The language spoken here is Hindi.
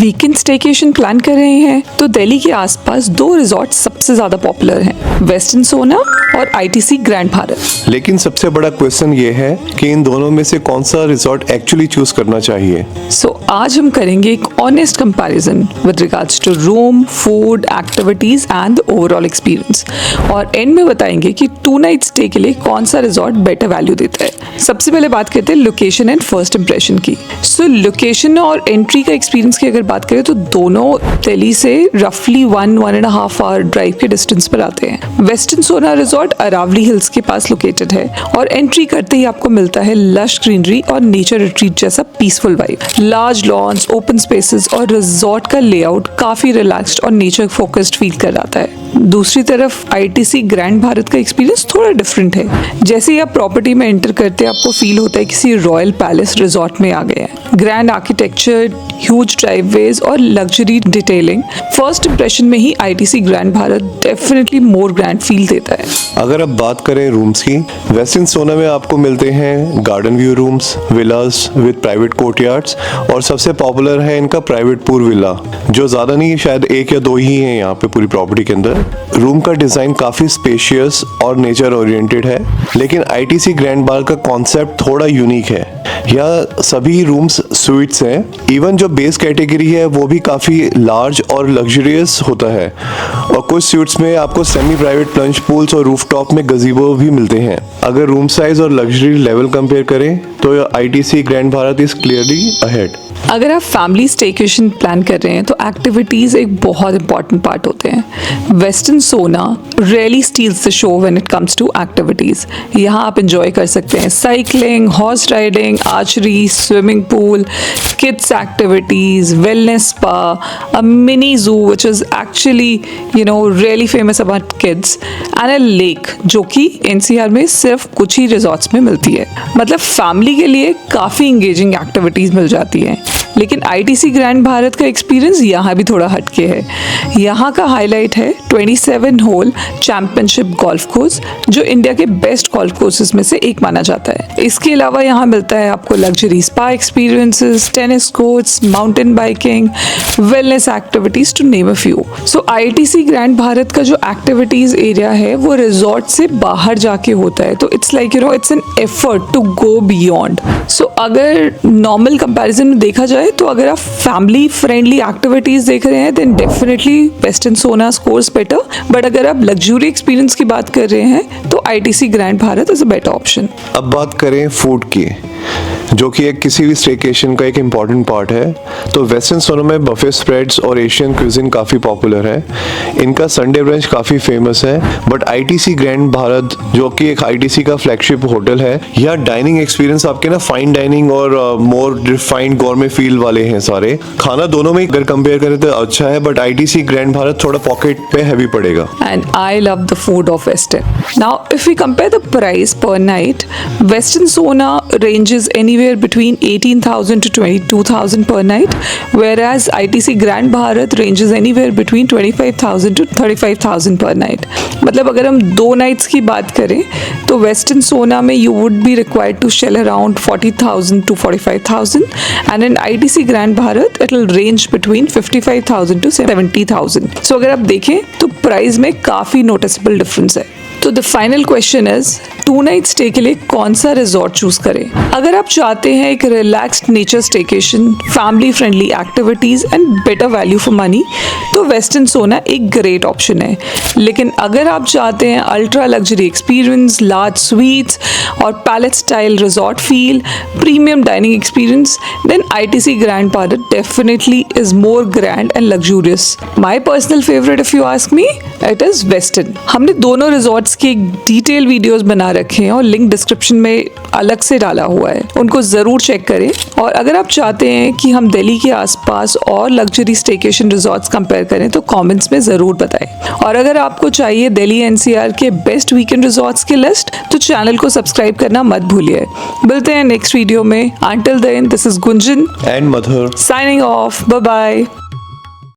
वीकेंड स्टेकेशन प्लान कर रहे हैं तो दिल्ली के आसपास 2 रिजॉर्ट सबसे ज्यादा पॉपुलर हैं, वेस्टर्न सोना और आईटीसी ग्रैंड भारत। लेकिन सबसे बड़ा क्वेश्चन ये है कि इन दोनों में से कौन सा रिजॉर्ट एक्चुअली चूज करना चाहिए। आज हम करेंगे एक honest comparison with regards to room, food, activities and overall experience, और एंड में बताएंगे कि 2 नाइट स्टे के लिए कौन सा रिजॉर्ट बेटर वैल्यू देता है। सबसे पहले बात करते हैं लोकेशन एंड फर्स्ट इंप्रेशन की। लोकेशन और एंट्री का एक्सपीरियंस की अगर बात करें तो दोनों दिल्ली से रफली 1.5 आवर ड्राइव के डिस्टेंस पर आते हैं। वेस्टर्न सोना रिजॉर्ट अरावली हिल्स के पास लोकेटेड है और एंट्री करते ही आपको मिलता है लश ग्रीनरी और नेचर रिट्रीट जैसा peaceful vibe. Large lawns, open spaces और रिजॉर्ट का लेआउट काफी रिलैक्स्ड और नेचर फोकस्ड फील कराता है। दूसरी तरफ आईटीसी ग्रैंड भारत का एक्सपीरियंस थोड़ा डिफरेंट है। जैसे ही आप प्रॉपर्टी में एंटर करते हैं आपको फील होता है किसी रॉयल पैलेस रिजॉर्ट में आ गए हैं। ग्रैंड आर्किटेक्चर, ह्यूज ड्राइववेज और लग्जरी डिटेलिंग, फर्स्ट इंप्रेशन में ही ITC grand Bharat definitely more grand feel देता है। अगर अब बात करें रूम्स की, वेस्टर्न सोना में आपको मिलते हैं garden view rooms, Vilas with private courtyards, और सबसे पॉपुलर है इनका प्राइवेट पूल विला, जो ज्यादा नहीं शायद 1 या 2 ही हैं यहाँ पे पूरी प्रॉपर्टी के अंदर। रूम का डिजाइन काफी स्पेशियस और नेचर ओरिएंटेड है, लेकिन आईटीसी ग्रैंड भारत का कॉन्सेप्ट थोड़ा यूनिक है। यहाँ सभी रूम्स स्वीट्स हैं, इवन जो बेस कैटेगरी है वो भी काफी लार्ज और लग्जरियस होता है, और कुछ स्वीट्स में आपको सेमी प्राइवेट प्लंज पूल्स और रूफटॉप में गजीबो भी मिलते हैं। अगर रूम साइज और लग्जरी लेवल कंपेयर करें तो ITC grand Bharat is clearly ahead. अगर आप फैमिली स्टेकेशन प्लान कर रहे हैं तो एक्टिविटीज एक बहुत इंपॉर्टेंट पार्ट होते हैं। Westin Sohna really steals the show when it comes to activities. यहाँ आप एंजॉय कर सकते हैं cycling, horse riding, archery, swimming pool, kids activities, wellness spa, a mini zoo which is actually really famous about kids, and a lake जो कि एनसीआर में सिर्फ कुछ ही रिजॉर्ट्स में मिलती है। मतलब फैमिली के लिए काफ़ी इंगेजिंग एक्टिविटीज़ मिल जाती हैं। लेकिन आईटीसी ग्रैंड भारत का एक्सपीरियंस यहाँ भी थोड़ा हटके है। यहाँ का हाईलाइट है 27 होल चैंपियनशिप गोल्फ कोर्स, जो इंडिया के बेस्ट गोल्फ कोर्सेज में से एक माना जाता है। इसके अलावा यहाँ मिलता है आपको luxury spa experiences, tennis courts, mountain biking, wellness activities to name a few. ITC grand Bharat का जो एक्टिविटीज एरिया है वो रिजॉर्ट से बाहर जाके होता है, तो it's like it's an effort to go beyond. अगर नॉर्मल कंपैरिजन में देखा जाए तो अगर आप फैमिली फ्रेंडली एक्टिविटीज देख रहे हैं देन डेफिनेटली वेस्टर्न सोना स्कोर्स बेटर, बट अगर आप लग्जरी एक्सपीरियंस की बात कर रहे हैं तो ITC grand Bharat is a better option. अब बात करें फूड की, जो कि एक किसी भी स्टेकेशन का एक इम्पॉर्टेंट पार्ट है, तो वेस्टर्न सोना में बफे स्प्रेड्स और एशियन क्यूजिन काफ़ी पॉपुलर है। इनका संडे ब्रंच काफ़ी फेमस है, बट आईटीसी ग्रैंड भारत जो कि एक आईटीसी का फ्लैगशिप होटल है, यह डाइनिंग एक्सपीरियंस आपके ना फाइन डाइनिंग और मोर रिफाइंड गॉर्मे फील वाले हैं सारे। खाना दोनों में अगर कंपेयर करें तो अच्छा है, बट आईटीसी ग्रैंड भारत थोड़ा पॉकेट पे हैवी पड़ेगा। And I love the food of Westin. Now if we compare the price per night, Westin Sohna ranges anywhere between 18,000 to 22,000 per night, whereas ITC Grand Bharat ranges anywhere between 25,000 to 35,000 per night. मतलब अगर हम 2 nights की बात करें तो वेस्टर्न सोना में you would be required to shell around 40,000 to 45,000, and in ITC Grand Bharat it will range between 55,000 to 70,000. So अगर आप देखें तो प्राइस में काफ़ी नोटिसेबल डिफरेंस है। तो the final question is 2 night stay के लिए कौन सा रिजॉर्ट चूज करें। अगर आप चाहते हैं एक relaxed nature staycation, family friendly activities and better value for money, तो वेस्टर्न सोना एक ग्रेट ऑप्शन है। लेकिन अगर आप चाहते हैं ultra luxury experience, large suites और palace style resort feel, premium dining experience, then ITC grand Bharat definitely is more grand and luxurious. My personal favourite if you ask me, it is Westin. हमने दोनों रिजॉर्ट्स के डिटेल वीडियोस बना रखे हैं और लिंक डिस्क्रिप्शन में अलग से डाला हुआ है, उनको जरूर चेक करें। और अगर आप चाहते हैं कि हम दिल्ली के आसपास और लग्जरी स्टेकेशन रिजॉर्ट्स कंपेयर करें तो कमेंट्स में जरूर बताएं। और अगर आपको चाहिए दिल्ली एनसीआर के बेस्ट वीकेंड रिजॉर्ट्स की लिस्ट तो चैनल को सब्सक्राइब करना मत भूलिए। मिलते हैं नेक्स्ट वीडियो में। Until then, this is Gunjan and Madhur signing off. Bye bye.